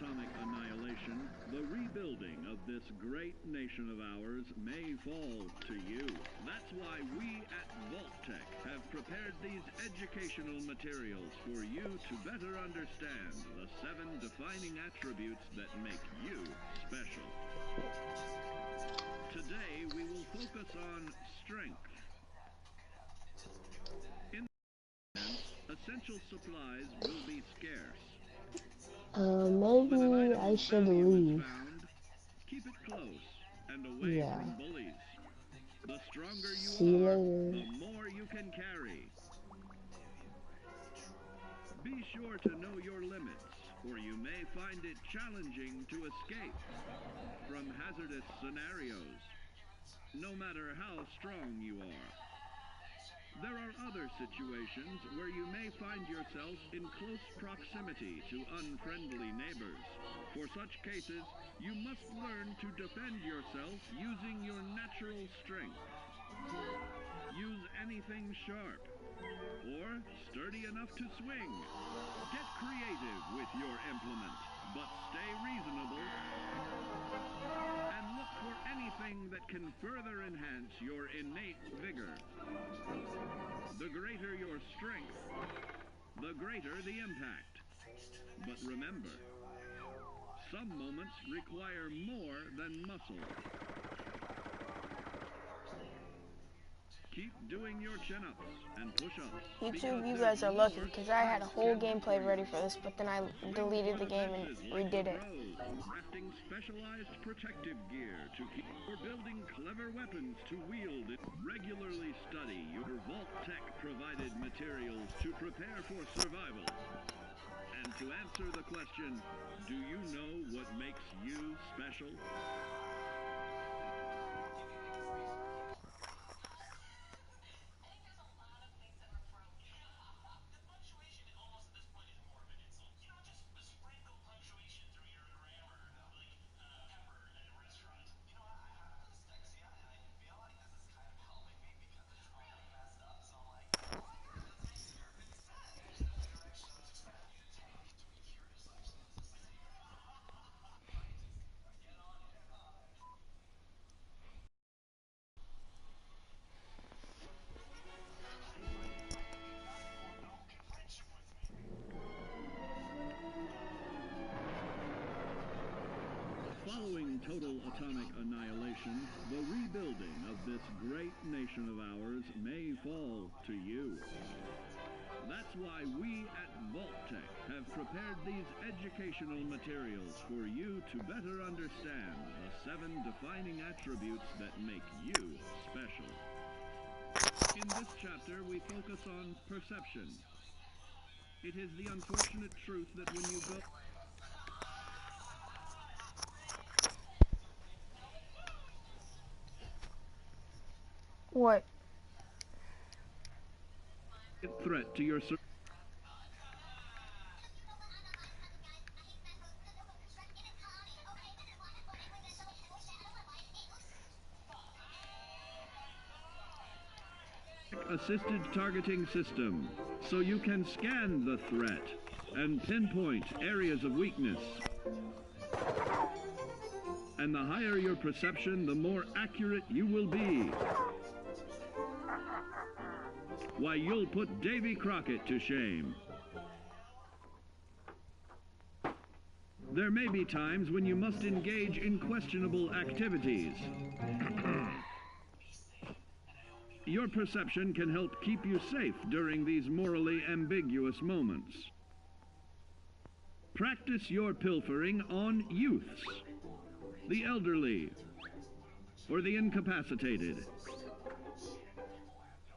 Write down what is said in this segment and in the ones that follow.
atomic annihilation, the rebuilding of this great nation of ours may fall to you. That's why we at Vault-Tec have prepared these educational materials for you to better understand the 7 defining attributes that make you special. Today we will focus on strength. In essential supplies will be scarce. Maybe I should leave. Keep it close and away from bullies. The stronger you are, the more you can carry. Be sure to know your limits, or you may find it challenging to escape from hazardous scenarios, no matter how strong you are. There are other situations where you may find yourself in close proximity to unfriendly neighbors. For such cases, you must learn to defend yourself using your natural strength. Use anything sharp or sturdy enough to swing. Get creative with your implement, but stay reasonable. And look for anything that can further enhance your innate vigor. The greater your strength, the greater the impact. But remember, some moments require more than muscle. Keep doing your chin-ups and push-ups. YouTube, you guys are lucky, because I had a whole gameplay ready for this, but then I deleted the game and redid it. Crafting specialized protective gear to keep or building clever weapons to wield it. Regularly study your Vault-Tec provided materials to prepare for survival. And to answer the question, do you know what makes you special? Following total atomic annihilation, the rebuilding of this great nation of ours may fall to you. That's why we at Vault-Tec have prepared these educational materials for you to better understand the 7 defining attributes that make you special. In this chapter, we focus on perception. It is the unfortunate truth that when you go... What? Threat to your assisted targeting system, so you can scan the threat and pinpoint areas of weakness. And the higher your perception, the more accurate you will be. Why, you'll put Davy Crockett to shame. There may be times when you must engage in questionable activities. Your perception can help keep you safe during these morally ambiguous moments. Practice your pilfering on youths, the elderly, or the incapacitated.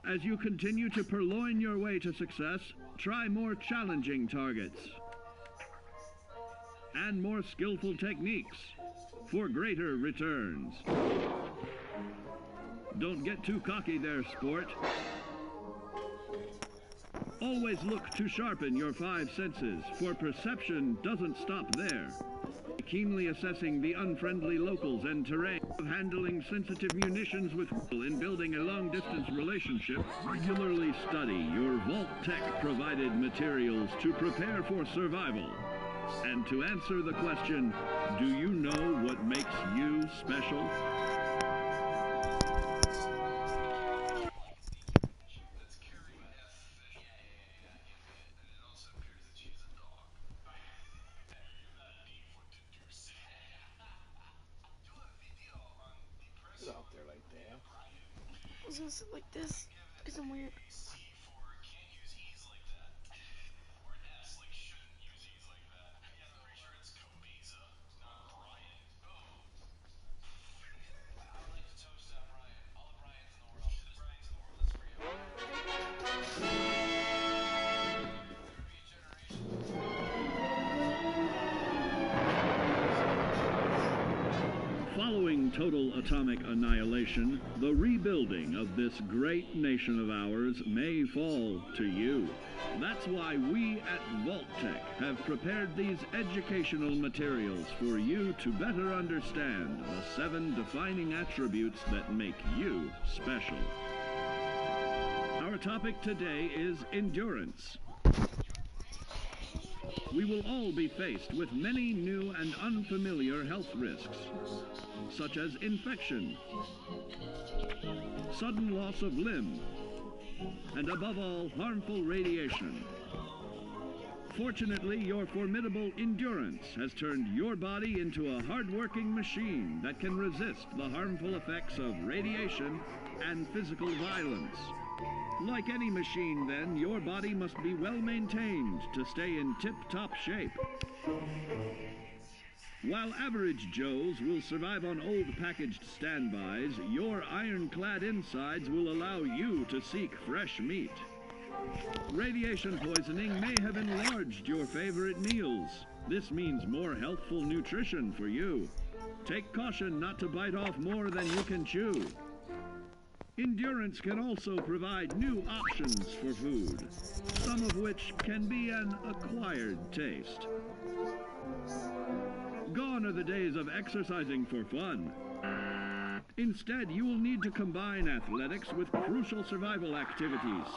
As you continue to purloin your way to success, try more challenging targets and more skillful techniques for greater returns. Don't get too cocky there, sport. Always look to sharpen your 5 senses, for perception doesn't stop there. Keenly assessing the unfriendly locals and terrain, handling sensitive munitions with in building a long-distance relationship. Regularly study your Vault-Tec provided materials to prepare for survival. And to answer the question, do you know what makes you special? Get out there like that. I was gonna sit like this because I'm weird. Following total atomic annihilation, the rebuilding of this great nation of ours may fall to you. That's why we at Vault-Tec have prepared these educational materials for you to better understand the 7 defining attributes that make you special. Our topic today is endurance. We will all be faced with many new and unfamiliar health risks, such as infection, sudden loss of limb, and above all, harmful radiation. Fortunately, your formidable endurance has turned your body into a hard-working machine that can resist the harmful effects of radiation and physical violence. Like any machine, then, your body must be well maintained to stay in tip-top shape. While average Joes will survive on old packaged standbys, your ironclad insides will allow you to seek fresh meat. Radiation poisoning may have enlarged your favorite meals. This means more healthful nutrition for you. Take caution not to bite off more than you can chew. Endurance can also provide new options for food, some of which can be an acquired taste. Gone are the days of exercising for fun. Instead, you will need to combine athletics with crucial survival activities.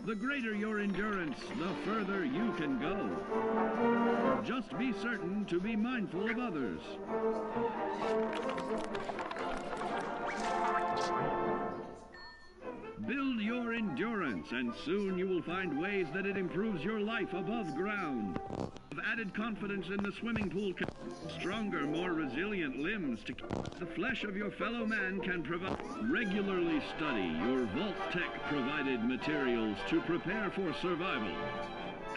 The greater your endurance, the further you can go. Just be certain to be mindful of others. Build your endurance, and soon you will find ways that it improves your life above ground. Have added confidence in the swimming pool, stronger, more resilient limbs to keep the flesh of your fellow man can provide. Regularly study your Vault-Tec provided materials to prepare for survival.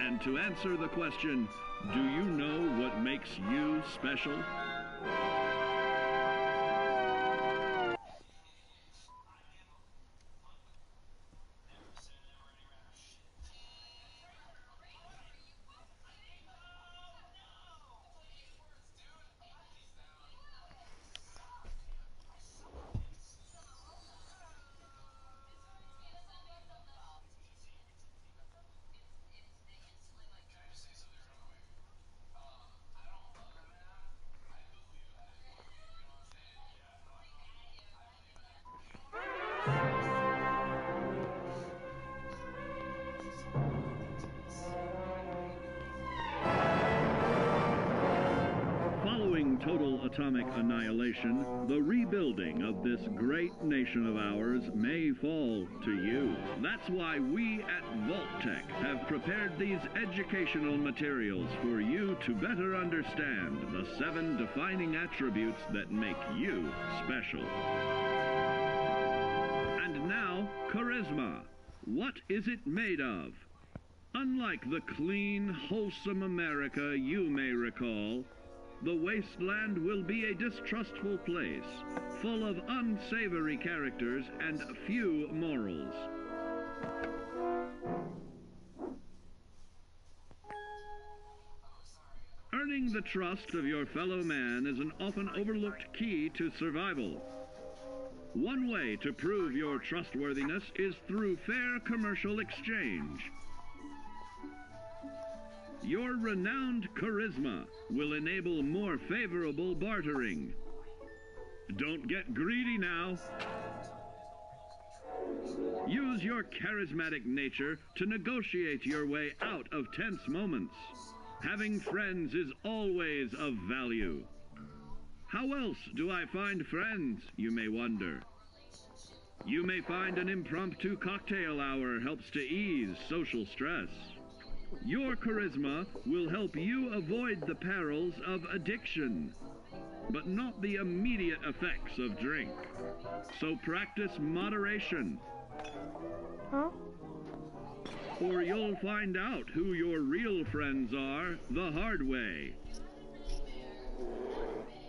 And to answer the question, do you know what makes you special? Following total atomic annihilation, the rebuilding of this great nation of ours may fall to you. That's why we at Vault-Tec have prepared these educational materials for you to better understand the 7 defining attributes that make you special. And now, charisma. What is it made of? Unlike the clean, wholesome America you may recall, the wasteland will be a distrustful place, full of unsavory characters and few morals. Earning the trust of your fellow man is an often overlooked key to survival. One way to prove your trustworthiness is through fair commercial exchange. Your renowned charisma will enable more favorable bartering. Don't get greedy now. Use your charismatic nature to negotiate your way out of tense moments. Having friends is always of value. How else do I find friends, you may wonder? You may find an impromptu cocktail hour helps to ease social stress. Your charisma will help you avoid the perils of addiction, but not the immediate effects of drink. So practice moderation. Huh? Or you'll find out who your real friends are the hard way.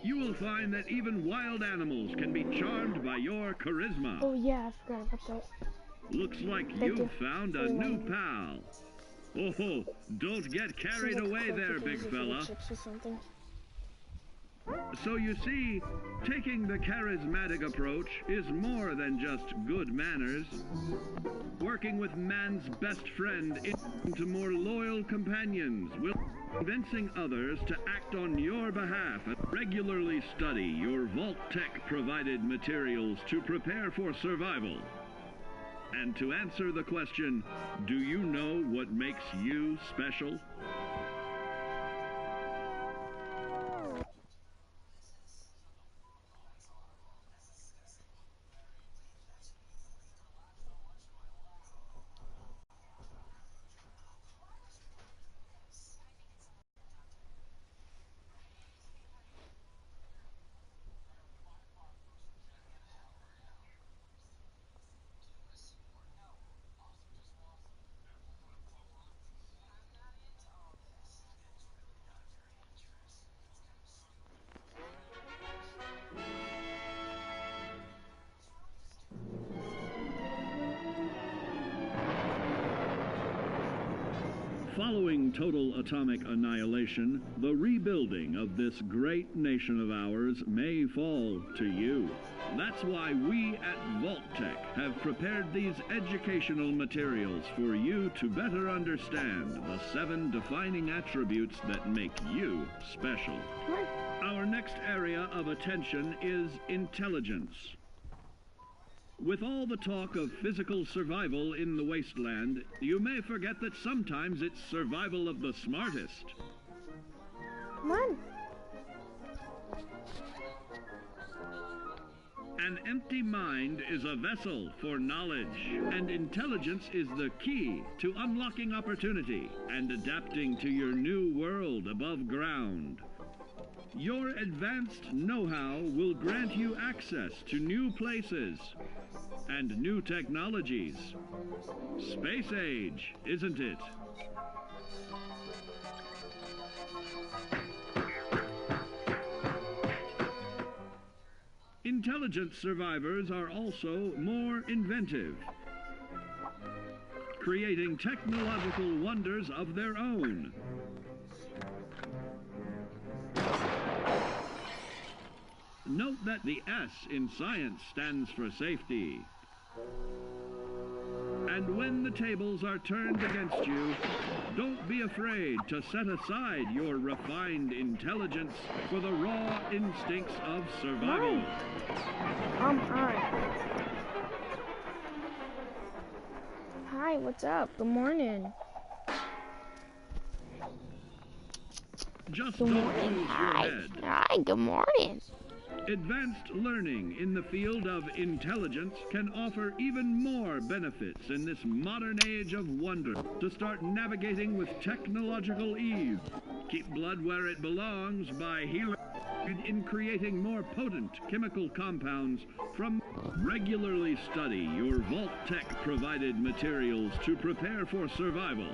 You will find that even wild animals can be charmed by your charisma. Oh yeah, I forgot about that. Looks like you've found a new pal. Oh, don't get carried away there, big fella. Chips or something. So you see, taking the charismatic approach is more than just good manners. Working with man's best friend into more loyal companions will convincing others to act on your behalf and regularly study your Vault-Tec provided materials to prepare for survival. And to answer the question, do you know what makes you special? Following total atomic annihilation, the rebuilding of this great nation of ours may fall to you. That's why we at Vault-Tec have prepared these educational materials for you to better understand the 7 defining attributes that make you special. Our next area of attention is intelligence. With all the talk of physical survival in the wasteland, you may forget that sometimes it's survival of the smartest. Come on. An empty mind is a vessel for knowledge, and intelligence is the key to unlocking opportunity and adapting to your new world above ground. Your advanced know-how will grant you access to new places and new technologies. Space age, isn't it? Intelligent survivors are also more inventive, creating technological wonders of their own. Note that the S in science stands for safety. And when the tables are turned against you, don't be afraid to set aside your refined intelligence for the raw instincts of survival. Hi. Hi, what's up? Good morning. Just Good don't morning. lose your Hi. head. Hi, good morning. Advanced learning in the field of intelligence can offer even more benefits in this modern age of wonder to start navigating with technological ease. Keep blood where it belongs by healing in creating more potent chemical compounds from. Regularly study your Vault-Tec provided materials to prepare for survival.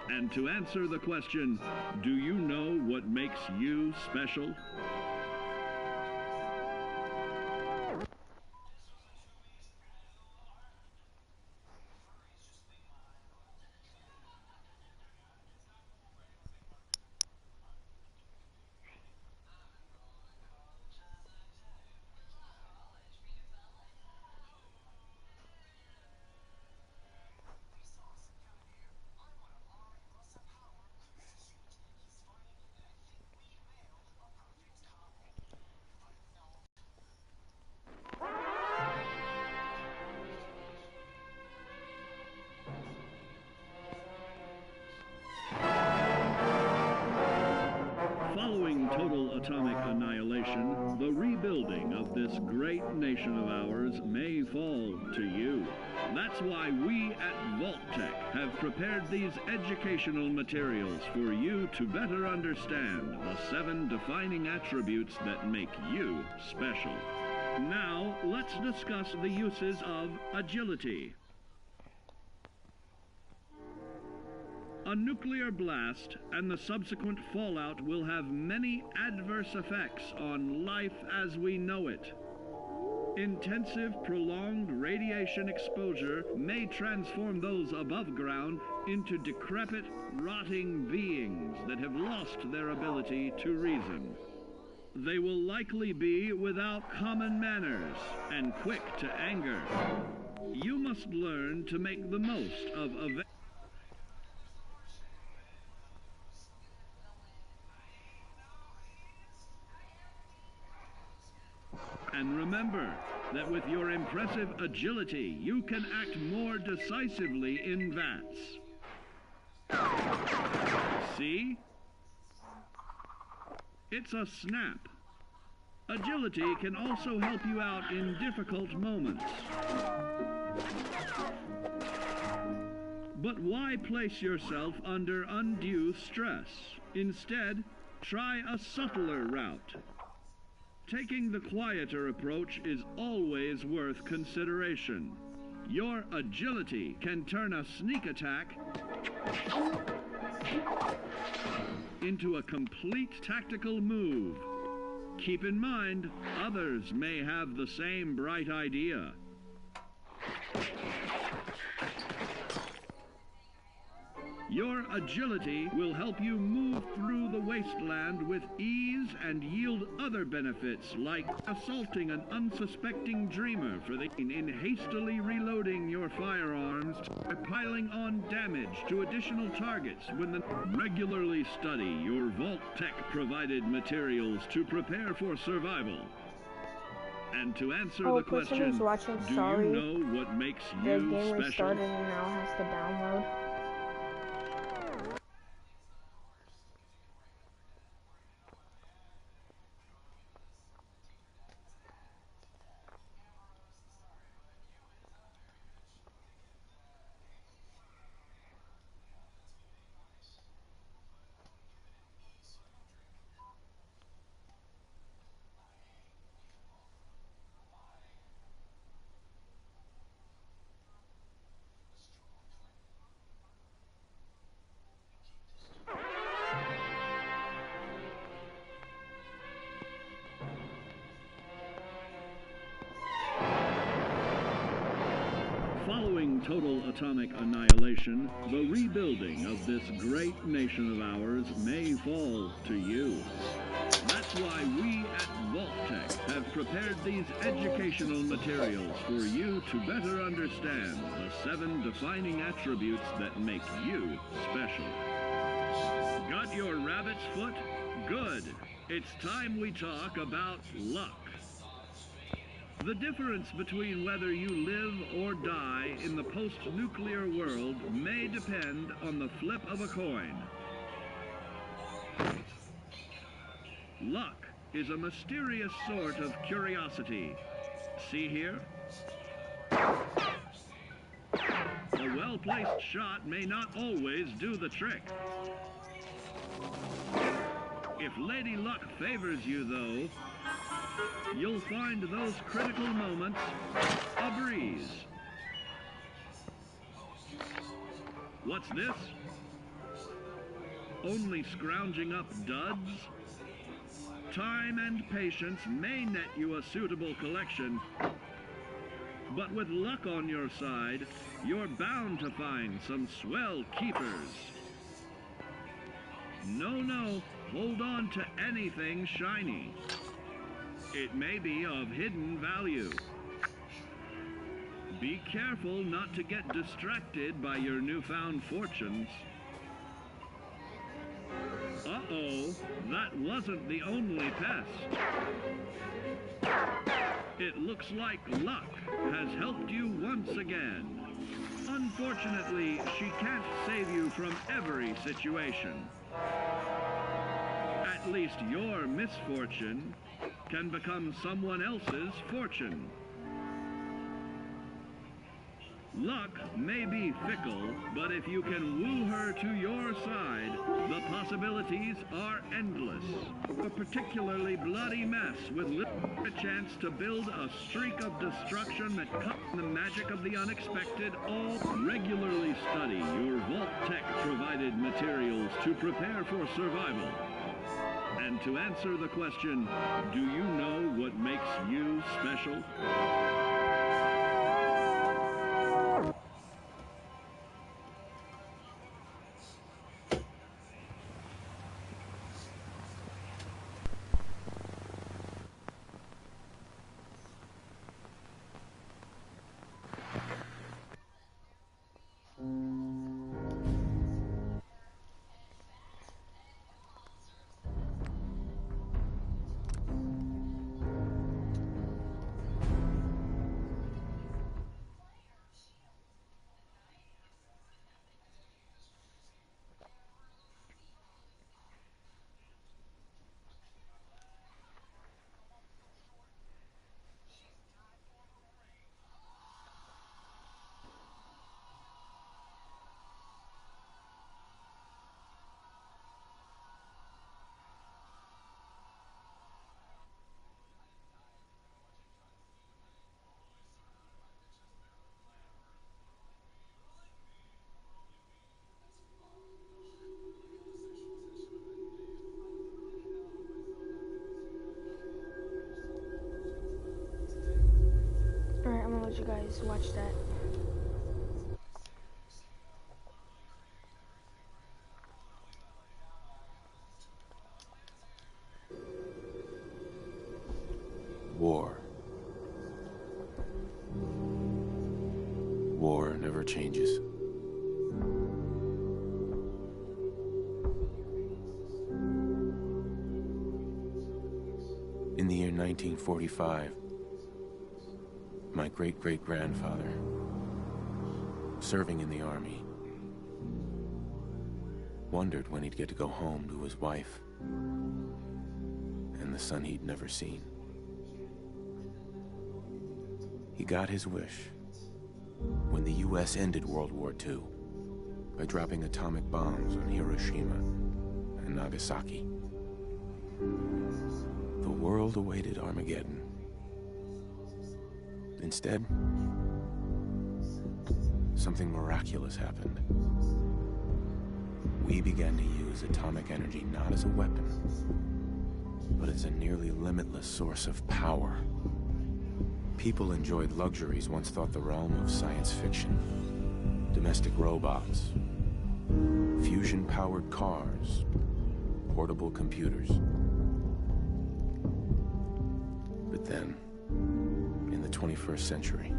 And to answer the question, do you know what makes you special? atomic annihilation, the rebuilding of this great nation of ours may fall to you. That's why we at Vault-Tec have prepared these educational materials for you to better understand the 7 defining attributes that make you special. Now, let's discuss the uses of agility. A nuclear blast and the subsequent fallout will have many adverse effects on life as we know it. Intensive, prolonged radiation exposure may transform those above ground into decrepit, rotting beings that have lost their ability to reason. They will likely be without common manners and quick to anger. You must learn to make the most of and remember that with your impressive agility, you can act more decisively in VATS. See? It's a snap. Agility can also help you out in difficult moments. But why place yourself under undue stress? Instead, try a subtler route. Taking the quieter approach is always worth consideration. Your agility can turn a sneak attack into a complete tactical move. Keep in mind, others may have the same bright idea. Your agility will help you move through the wasteland with ease and yield other benefits like assaulting an unsuspecting dreamer in hastily reloading your firearms or piling on damage to additional targets regularly study your Vault-Tec provided materials to prepare for survival. And to answer the question, do you know what makes you special? The game restarted and now has to download. Following total atomic annihilation, the rebuilding of this great nation of ours may fall to you. That's why we at Vault-Tec have prepared these educational materials for you to better understand the 7 defining attributes that make you special. Got your rabbit's foot? Good. It's time we talk about luck. The difference between whether you live or die in the post-nuclear world may depend on the flip of a coin. Luck is a mysterious sort of curiosity. See here? A well-placed shot may not always do the trick. If Lady Luck favors you, though, you'll find those critical moments a breeze. What's this? Only scrounging up duds? Time and patience may net you a suitable collection, but with luck on your side, you're bound to find some swell keepers. No, hold on to anything shiny. It may be of hidden value. Be careful not to get distracted by your newfound fortunes. Uh-oh, that wasn't the only pest. It looks like luck has helped you once again. Unfortunately, she can't save you from every situation. At at least your misfortune can become someone else's fortune. Luck may be fickle, but if you can woo her to your side, the possibilities are endless. A particularly bloody mess with little chance to build a streak of destruction that cuts the magic of the unexpected. All regularly study your Vault Tech provided materials to prepare for survival. And to answer the question, do you know what makes you special? Alright, I'm gonna let you guys watch that. War. War never changes. In the year 1945, my great-great-grandfather, serving in the army, wondered when he'd get to go home to his wife and the son he'd never seen. He got his wish when the U.S. ended World War II by dropping atomic bombs on Hiroshima and Nagasaki. The world awaited Armageddon. Instead, something miraculous happened. We began to use atomic energy not as a weapon, but as a nearly limitless source of power. People enjoyed luxuries once thought the realm of science fiction. Domestic robots, fusion-powered cars, portable computers. But then, in the 21st century,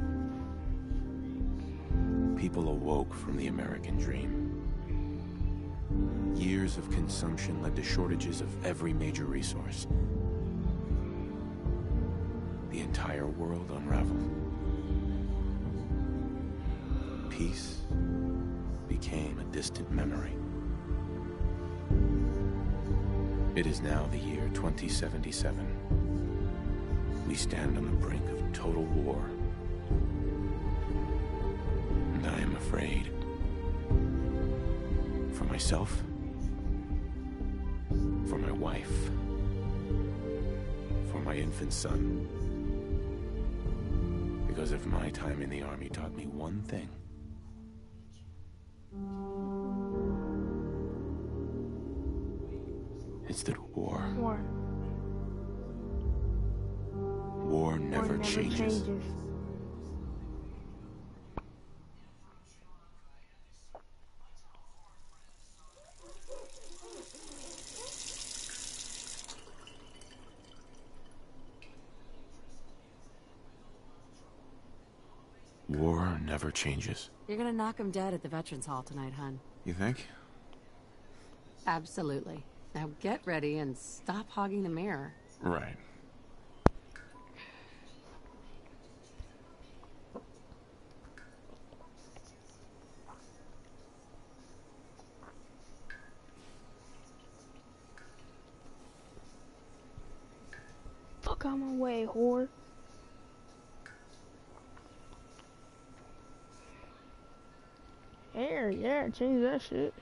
people awoke from the American dream. Years of consumption led to shortages of every major resource. The entire world unraveled. Peace became a distant memory. It is now the year 2077. We stand on the brink of total war. And I am afraid. For myself. For my wife. For my infant son. Because if my time in the army taught me one thing, it's that war never changes. War never changes. You're gonna knock him dead at the Veterans Hall tonight, hun. You think? Absolutely. Now get ready and stop hogging the mirror. Right. Fuck out my way, whore. Here, yeah, change that shit.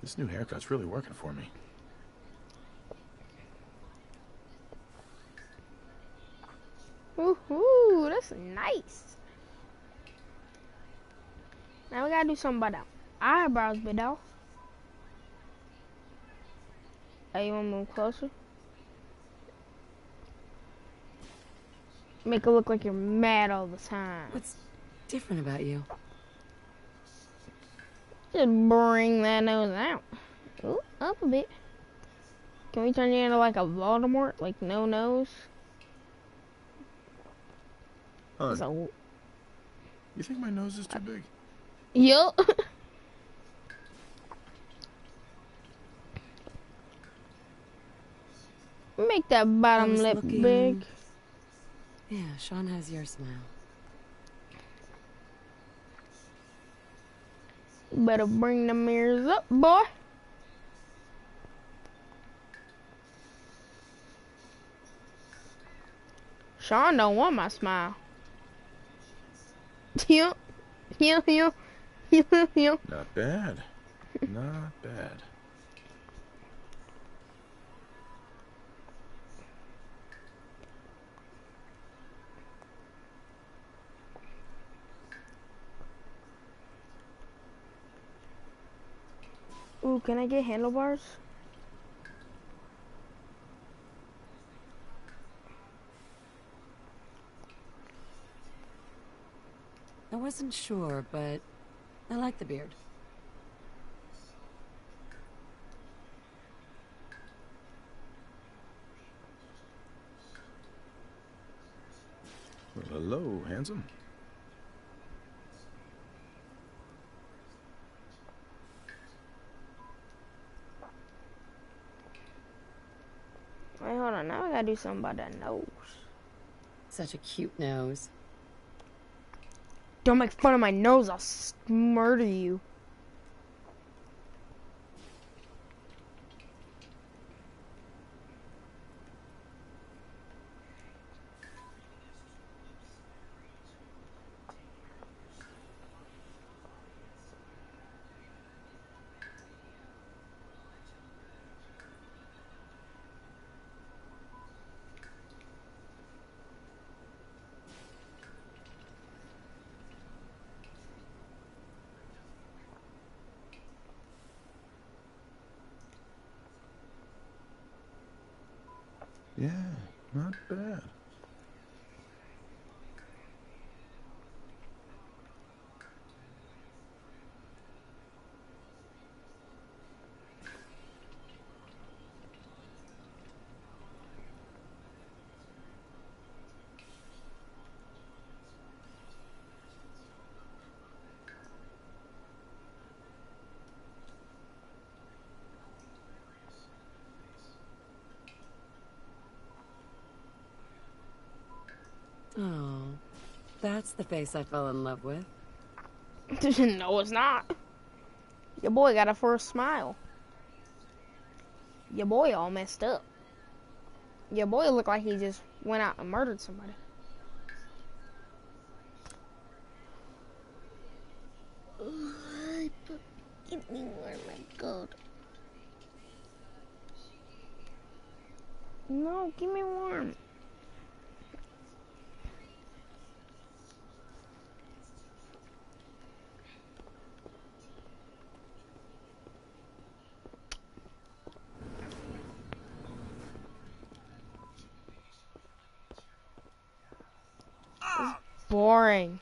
This new haircut's really working for me. Woohoo, that's nice. Now we gotta do something about that eyebrows, bit off. Hey, you wanna move closer? Make it look like you're mad all the time. What's different about you? Just bring that nose out. Ooh, up a bit. Can we turn you into like a Voldemort? Like no nose? So, You think my nose is too big? yup. Make that bottom lip big. Yeah, Sean has your smile. You better bring the mirrors up, boy. Sean don't want my smile. Yup. Yup, yup. Yup, yup. Not bad. Not bad. Ooh, can I get handlebars? I wasn't sure, but I like the beard. Well, hello, handsome. Wait, hold on. Now I gotta do something about that nose. Such a cute nose. Don't make fun of my nose. I'll murder you. Yeah, not bad. Oh, that's the face I fell in love with. No, it's not. Your boy got a first smile. Your boy all messed up. Your boy looked like he just went out and murdered somebody. Give me warm, my God. No, give me warm. Boring.